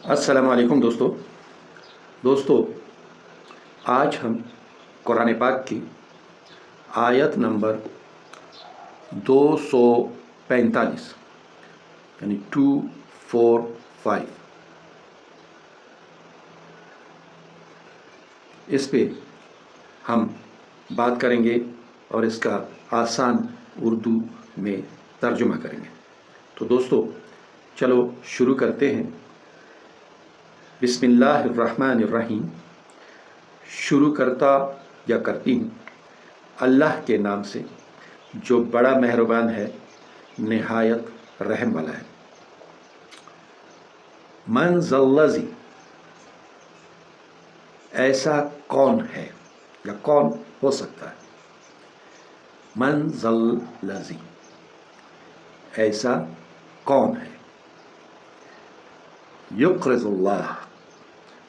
अस्सलाम वालेकुम दोस्तों आज हम कुरान पाक की आयत नंबर 245 यानी 245 इस पे हम बात करेंगे और इसका आसान उर्दू में तर्जुमा करेंगे। तो दोस्तों चलो शुरू करते हैं। बिस्मिल्लाहिर्रहमानिर्रहीम। शुरू करता या करती हूँ अल्लाह के नाम से जो बड़ा मेहरबान है, निहायत रहम वाला है। मन ज़ल्लज़ी, ऐसा कौन है या कौन हो सकता है। मन ज़ल्लज़ी, ऐसा कौन है। युक़रिज़ुल्लाह,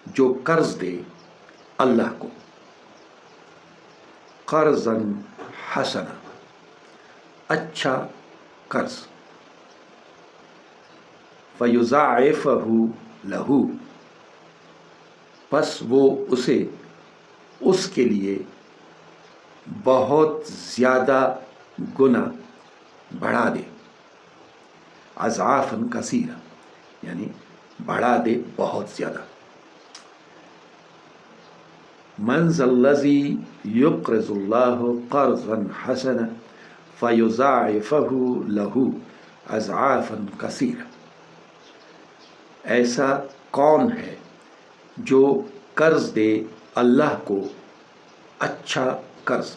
जो कर्ज दे अल्लाह को। क़र्ज़न हसना, अच्छा कर्ज। फ़युज़ाइफ़हु लहू, बस वो उसे उसके लिए बहुत ज़्यादा गुना बढ़ा दे। अज़ाफ़न कसीरा, यानी बढ़ा दे बहुत ज़्यादा। मन ज़ल्लज़ी युक़रिज़ुल्लाह क़र्ज़न हसना फ़युज़ाइफ़हु लहू अज़आफ़न कसीरा। ऐसा कौन है जो कर्ज दे अल्लाह को अच्छा कर्ज,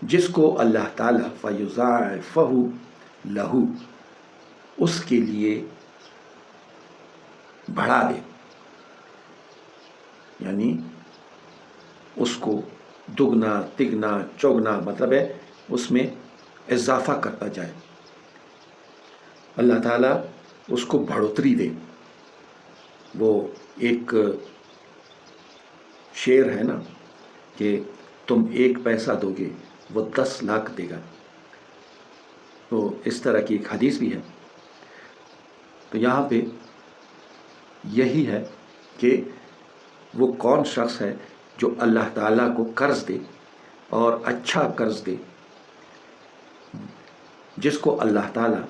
जिसको अल्लाह ताला फ़युज़ाइफ़हु लहू, उसके लिए बढ़ा दे, यानी उसको दुगना तिगना चौगना, मतलब है उसमें इजाफा करता जाए। अल्लाह ताला उसको बढ़ोतरी दे। वो एक शेर है ना कि तुम 1 पैसा दोगे वो 10 लाख देगा। तो इस तरह की एक हदीस भी है। तो यहाँ पे यही है कि वो कौन शख्स है जो अल्लाह ताला को कर्ज दे और अच्छा कर्ज दे, जिसको अल्लाह ताला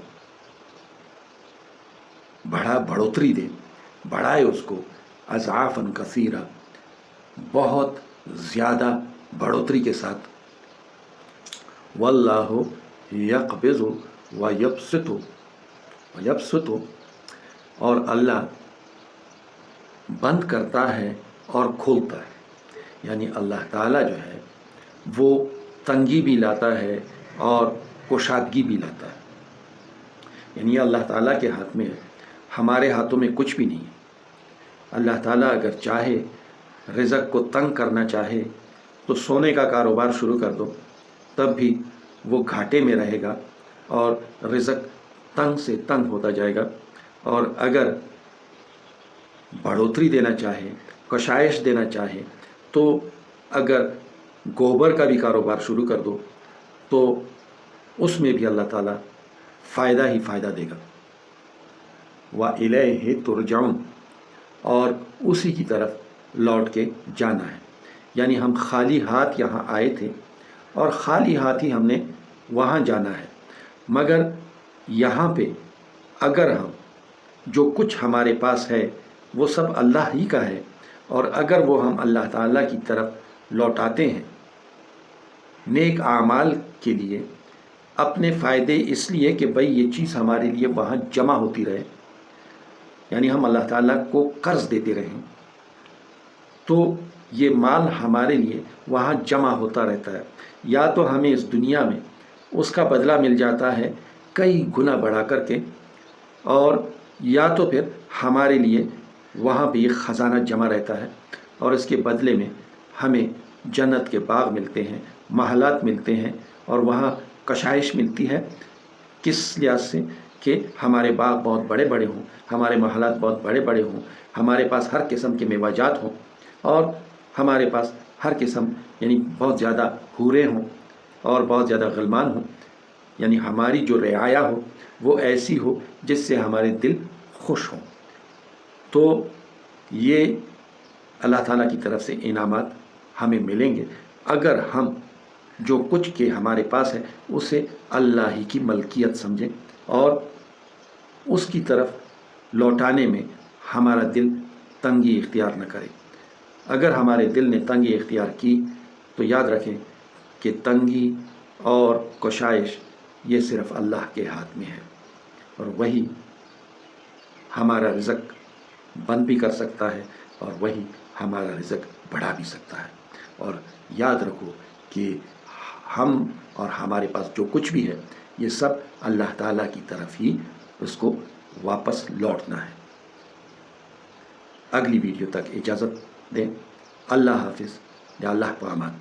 बढ़ोतरी दे, बढ़ाए उसको अज़ाफ़न कसीरा, बहुत ज़्यादा बढ़ोतरी के साथ। वल्लाहु यक़बिज़ु व यबसुतु, और अल्लाह बंद करता है और खोलता है। यानी अल्लाह ताला जो है वो तंगी भी लाता है और कुशादगी भी लाता है। यानी अल्लाह ताला के हाथ में है, हमारे हाथों में कुछ भी नहीं है। अल्लाह ताला अगर चाहे, रिज़्क़ को तंग करना चाहे, तो सोने का कारोबार शुरू कर दो, तब भी वो घाटे में रहेगा और रिज़्क़ तंग से तंग होता जाएगा। और अगर बढ़ोतरी देना चाहे, कशाइश देना चाहे, तो अगर गोबर का भी कारोबार शुरू कर दो तो उसमें भी अल्लाह ताला फ़ायदा ही फ़ायदा देगा। व इलैहि तुरजाऊन, और उसी की तरफ लौट के जाना है। यानी हम खाली हाथ यहाँ आए थे और खाली हाथ ही हमने वहाँ जाना है। मगर यहाँ पे अगर हम जो कुछ हमारे पास है वो सब अल्लाह ही का है, और अगर वो हम अल्लाह ताला की तरफ लौटाते हैं नेक आमाल के लिए, अपने फ़ायदे इसलिए कि भाई ये चीज़ हमारे लिए वहाँ जमा होती रहे, यानी हम अल्लाह ताला को कर्ज देते रहें, तो ये माल हमारे लिए वहाँ जमा होता रहता है। या तो हमें इस दुनिया में उसका बदला मिल जाता है कई गुना बढ़ा करके, और या तो फिर हमारे लिए वहाँ भी एक ख़जाना जमा रहता है और इसके बदले में हमें जन्नत के बाग मिलते हैं, महलात मिलते हैं, और वहाँ कशाइश मिलती है। किस लिहाज से कि हमारे बाग बहुत बड़े बड़े हों, हमारे महलात बहुत बड़े बड़े हों, हमारे पास हर किस्म के मेवाजात हों, और हमारे पास हर किस्म यानी बहुत ज़्यादा हूरें हों और बहुत ज़्यादा गलमान हों, यानी हमारी जो रियाया हो वो ऐसी हो जिससे हमारे दिल خوش ہوں۔ تو یہ اللہ تعالیٰ کی طرف سے انعامات ہمیں ملیں گے اگر ہم جو کچھ کے ہمارے پاس ہے اسے اللہ ہی کی ملکیت سمجھیں اور اس کی طرف لوٹانے میں ہمارا دل تنگی اختیار نہ کرے۔ اگر ہمارے دل نے تنگی اختیار کی تو یاد رکھیں کہ تنگی اور کشائش یہ صرف اللہ کے ہاتھ میں ہے، اور وہی ہمارا رزق بند بھی کر سکتا ہے اور وہی ہمارا رزق بڑھا بھی سکتا ہے۔ اور یاد رکھو کہ ہم اور ہمارے پاس جو کچھ بھی ہے یہ سب اللہ تعالیٰ کی طرف ہی اس کو واپس لوٹنا ہے۔ اگلی ویڈیو تک اجازت دیں۔ اللہ حافظ، یا اللہ پہ امان۔